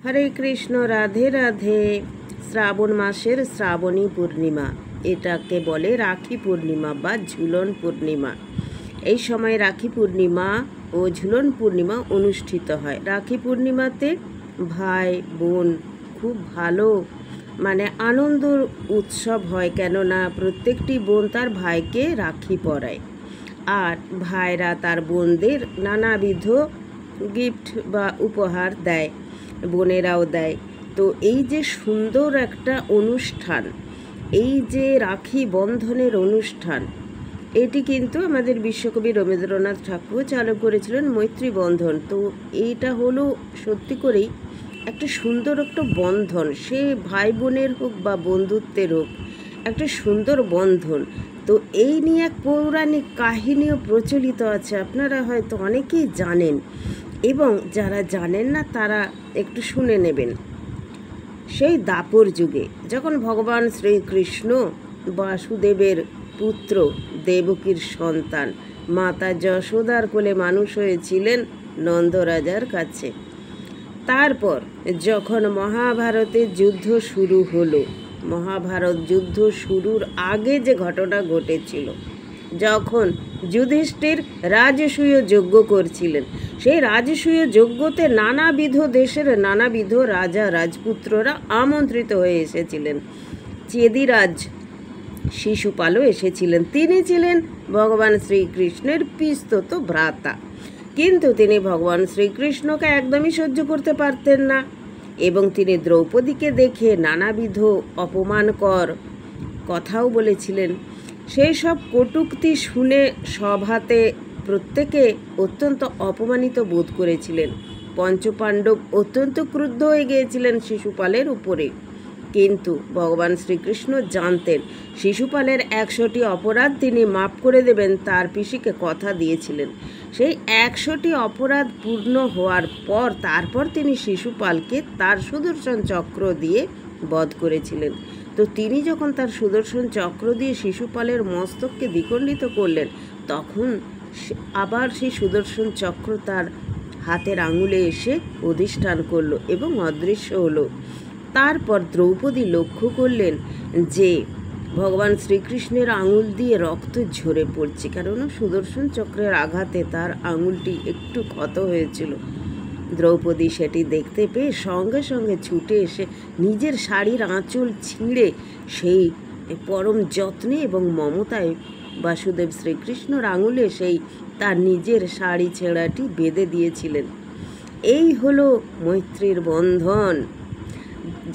হরে কৃষ্ণ, রাধে রাধে। শ্রাবণ মাসের শ্রাবণী পূর্ণিমা, এটাকে বলে রাখি পূর্ণিমা বা ঝুলন পূর্ণিমা। এই সময় রাখি পূর্ণিমা ও ঝুলন পূর্ণিমা অনুষ্ঠিত হয়। রাখি পূর্ণিমাতে ভাই বোন খুব ভালো আনন্দ উৎসব হয়, কেননা প্রত্যেকটি বোন তার ভাইকে রাখি পরায়, আর ভাইরা তার বোনদের নানাবিধ গিফট বা উপহার দেয়, বোনেরাও দেয়। তো এই যে সুন্দর একটা অনুষ্ঠান, এই যে রাখি বন্ধনের অনুষ্ঠান, এটি কিন্তু আমাদের বিশ্বকবি রবীন্দ্রনাথ ঠাকুর চালু করেছিলেন, মৈত্রী বন্ধন। তো এইটা হলো সত্যি করেই একটা সুন্দর একটা বন্ধন, সে ভাই বোনের হোক বা বন্ধুত্বের হোক, একটা সুন্দর বন্ধন। তো এই নিয়ে এক পৌরাণিক কাহিনীও প্রচলিত আছে, আপনারা হয়তো অনেকেই জানেন, এবং যারা জানেন না তারা একটু শুনে নেবেন। সেই দাপর যুগে যখন ভগবান শ্রীকৃষ্ণ বাসুদেবের পুত্র, দেবকীর সন্তান, মাতা যশোদার কোলে মানুষ হয়েছিলেন নন্দরাজার কাছে। তারপর যখন মহাভারতের যুদ্ধ শুরু হলো, মহাভারত যুদ্ধ শুরুর আগে যে ঘটনা ঘটেছিল, যখন যুধিষ্ঠির রাজসূয় যজ্ঞ করছিলেন, সেই রাজসূয় যজ্ঞতে নানাবিধ দেশের নানাবিধ রাজা রাজপুত্ররা আমন্ত্রিত হয়ে এসেছিলেন। চেদিরাজ শিশুপালও এসেছিলেন। তিনি ছিলেন ভগবান শ্রীকৃষ্ণের পিস্তত ভ্রাতা, কিন্তু তিনি ভগবান শ্রীকৃষ্ণকে একদমই সহ্য করতে পারতেন না, এবং তিনি দ্রৌপদীকে দেখে নানাবিধ অপমানকর কথাও বলেছিলেন। সেই সব কটূক্তি শুনে সভাতে প্রত্যেকে অত্যন্ত অপমানিত বোধ করেছিলেন। পঞ্চপাণ্ডব অত্যন্ত ক্রুদ্ধ হয়ে গিয়েছিলেন শিশুপালের উপরে, কিন্তু ভগবান শ্রীকৃষ্ণ জানতেন শিশুপালের 100টি অপরাধ তিনি মাফ করে দেবেন, তার পিসিকে কথা দিয়েছিলেন। সেই 100টি অপরাধ পূর্ণ হওয়ার পর তারপর তিনি শিশুপালকে তার সুদর্শন চক্র দিয়ে বধ করেছিলেন। তো তিনি যখন তার সুদর্শন চক্র দিয়ে শিশুপালের মস্তককে দ্বিখণ্ডিত করলেন, তখন আবার সেই সুদর্শন চক্র তার হাতের আঙুলে এসে অধিষ্ঠান করল এবং অদৃশ্য হলো। তারপর দ্রৌপদী লক্ষ্য করলেন যে ভগবান শ্রীকৃষ্ণের আঙুল দিয়ে রক্ত ঝরে পড়ছে, কারণ সুদর্শন চক্রের আঘাতে তার আঙুলটি একটু ক্ষত হয়েছিল। দ্রৌপদী সেটি দেখতে পেয়ে সঙ্গে সঙ্গে ছুটে এসে নিজের শাড়ির আঁচল ছিঁড়ে সেই পরম যত্নে এবং মমতায় বাসুদেব শ্রীকৃষ্ণর আঙুলে সেই তার নিজের শাড়ি ছেঁড়াটি বেঁধে দিয়েছিলেন। এই হলো মৈত্রীর বন্ধন।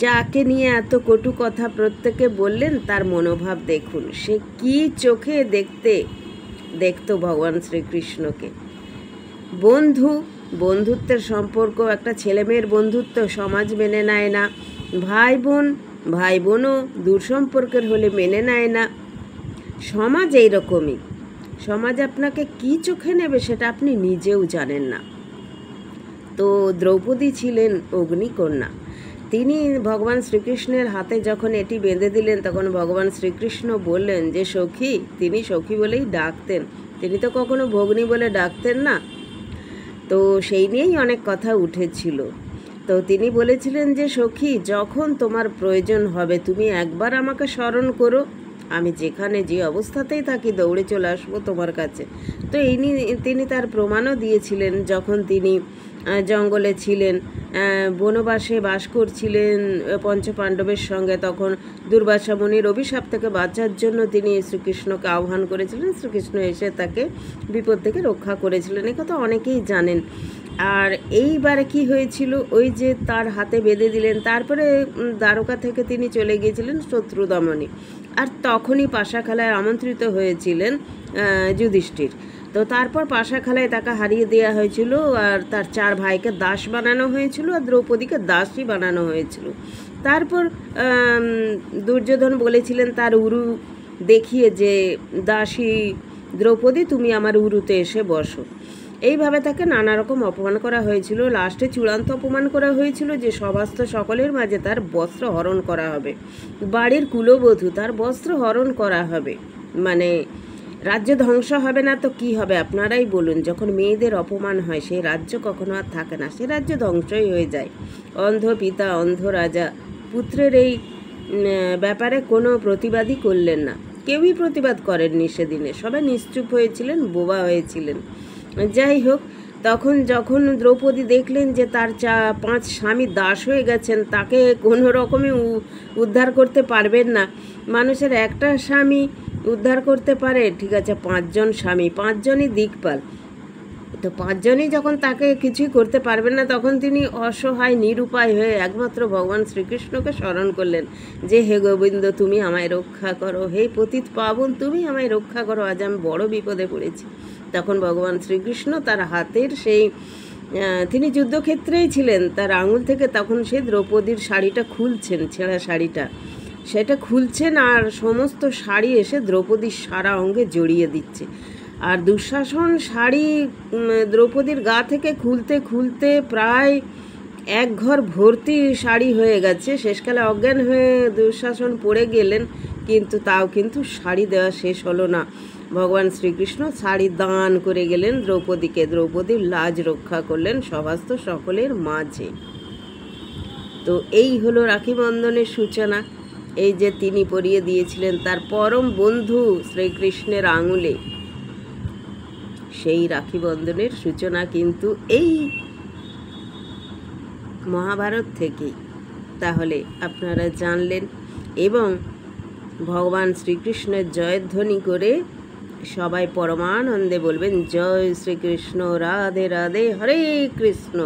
যাকে নিয়ে এত কটু কথা প্রত্যেকে বললেন, তার মনোভাব দেখুন, সে কি চোখে দেখতো ভগবান শ্রীকৃষ্ণকে। বন্ধুত্বের সম্পর্ক, একটা ছেলেমেয়ের বন্ধুত্ব সমাজ মেনে নেয় না, ভাই বোনও দূর সম্পর্কের হলে মেনে নেয় না। সমাজ এইরকমই, সমাজ আপনাকে কি চোখে নেবে সেটা আপনি নিজেও জানেন না। তো দ্রৌপদী ছিলেন অগ্নিকন্যা। তিনি ভগবান শ্রীকৃষ্ণের হাতে যখন এটি বেঁধে দিলেন, তখন ভগবান শ্রীকৃষ্ণ বললেন যে সখী, তিনি সখী বলেই ডাকতেন, তিনি তো কখনো ভগ্নী বলে ডাকতেন না। তো সেই নিয়েই অনেক কথা উঠেছিল। তো তিনি বলেছিলেন যে সখী, যখন তোমার প্রয়োজন হবে তুমি একবার আমাকে স্মরণ করো, আমি যেখানে যে অবস্থাতেই থাকি দৌড়ে চলে আসবো তোমার কাছে। তো তিনি তার প্রমাণও দিয়েছিলেন। যখন তিনি জঙ্গলে ছিলেন, বনবাসে বাস করছিলেন পঞ্চপাণ্ডবের সঙ্গে, তখন দুর্বাসা মুনির অভিশাপ থেকে বাঁচার জন্য তিনি শ্রীকৃষ্ণকে আহ্বান করেছিলেন। শ্রীকৃষ্ণ এসে তাকে বিপদ থেকে রক্ষা করেছিলেন, এই কথা অনেকেই জানেন। আর এইবারে কি হয়েছিল, ওই যে তার হাতে বেঁধে দিলেন, তারপরে দ্বারকা থেকে তিনি চলে গিয়েছিলেন শত্রু দমনে, আর তখনই পাশাখেলায় আমন্ত্রিত হয়েছিলেন যুধিষ্ঠির। তো তারপর পাশাখেলায় তাকে হারিয়ে দেওয়া হয়েছিল, আর তার 4 ভাইকে দাস বানানো হয়েছিল, আর দ্রৌপদীকে দাসী বানানো হয়েছিল। তারপর দুর্যোধন বলেছিলেন তার উরু দেখিয়ে যে দাসী দ্রৌপদী, তুমি আমার উরুতে এসে বসো। এইভাবে তাকে নানা রকম অপমান করা হয়েছিল। লাস্টে চূড়ান্ত অপমান করা হয়েছিল যে সভাস্থ সকলের মাঝে তার বস্ত্র হরণ করা হবে, বাড়ির কুলবধূ তার বস্ত্র হরণ করা হবে, রাজ্য ধ্বংস হবে না তো কি হবে আপনারাই বলুন। যখন মেয়েদের অপমান হয় সেই রাজ্য কখনো আর থাকে না, সে রাজ্য ধ্বংসই হয়ে যায়। অন্ধ পিতা অন্ধ রাজা, পুত্রের এই ব্যাপারে কোনো প্রতিবাদই করলেন না, কেউই প্রতিবাদ করেননি সেদিনে, সবাই নিশ্চুপ হয়েছিলেন, বোবা হয়েছিলেন। যাই হোক, তখন যখন দ্রৌপদী দেখলেন যে তার 5 স্বামী দাস হয়ে গেছেন, তাকে কোনো রকমে উদ্ধার করতে পারবেন না। মানুষের একটা স্বামী উদ্ধার করতে পারে, ঠিক আছে, 5 জন স্বামী, 5 জনই দিকপাল, তো 5 জনই যখন তাকে কিছুই করতে পারবেন না, তখন তিনি অসহায় নিরুপায় হয়ে একমাত্র ভগবান শ্রীকৃষ্ণকে স্মরণ করলেন যে হে গোবিন্দ, তুমি আমায় রক্ষা করো, হে পতিত পাবন, তুমি আমায় রক্ষা করো, আজ আমি বড় বিপদে পড়েছি। তখন ভগবান শ্রীকৃষ্ণ তার হাতের সেই তিনি যুদ্ধক্ষেত্রেই ছিলেন, তার আঙুল থেকে তখন সে দ্রৌপদীর শাড়িটা খুলছেন, ছেঁড়া শাড়িটা সেটা খুলছেন, আর সমস্ত শাড়ি এসে দ্রৌপদীর সারা অঙ্গে জড়িয়ে দিচ্ছে। আর দুঃশাসন শাড়ি দ্রৌপদীর গা থেকে খুলতে খুলতে প্রায় 1 ঘর ভর্তি শাড়ি হয়ে গেছে। শেষকালে অজ্ঞান হয়ে দুঃশাসন পড়ে গেলেন, কিন্তু তাও কিন্তু শাড়ি দেওয়া শেষ হলো না। ভগবান শ্রীকৃষ্ণ শাড়ি দান করে গেলেন দ্রৌপদীকে, দ্রৌপদীর লাজ রক্ষা করলেন সভাস্থ সকলের মাঝে। তো এই হলো রাখি বন্ধনের সূচনা। এই যে তিনি পরিয়ে দিয়েছিলেন তার পরম বন্ধু শ্রীকৃষ্ণের আঙুলে, সেই রাখি বন্ধনের সূচনা কিন্তু এই মহাভারত থেকেই। তাহলে আপনারা জানলেন, এবং ভগবান শ্রীকৃষ্ণের জয়ধ্বনি করে সবাই পরমানন্দে বলবেন জয় শ্রীকৃষ্ণ, রাধে রাধে, হরে কৃষ্ণ।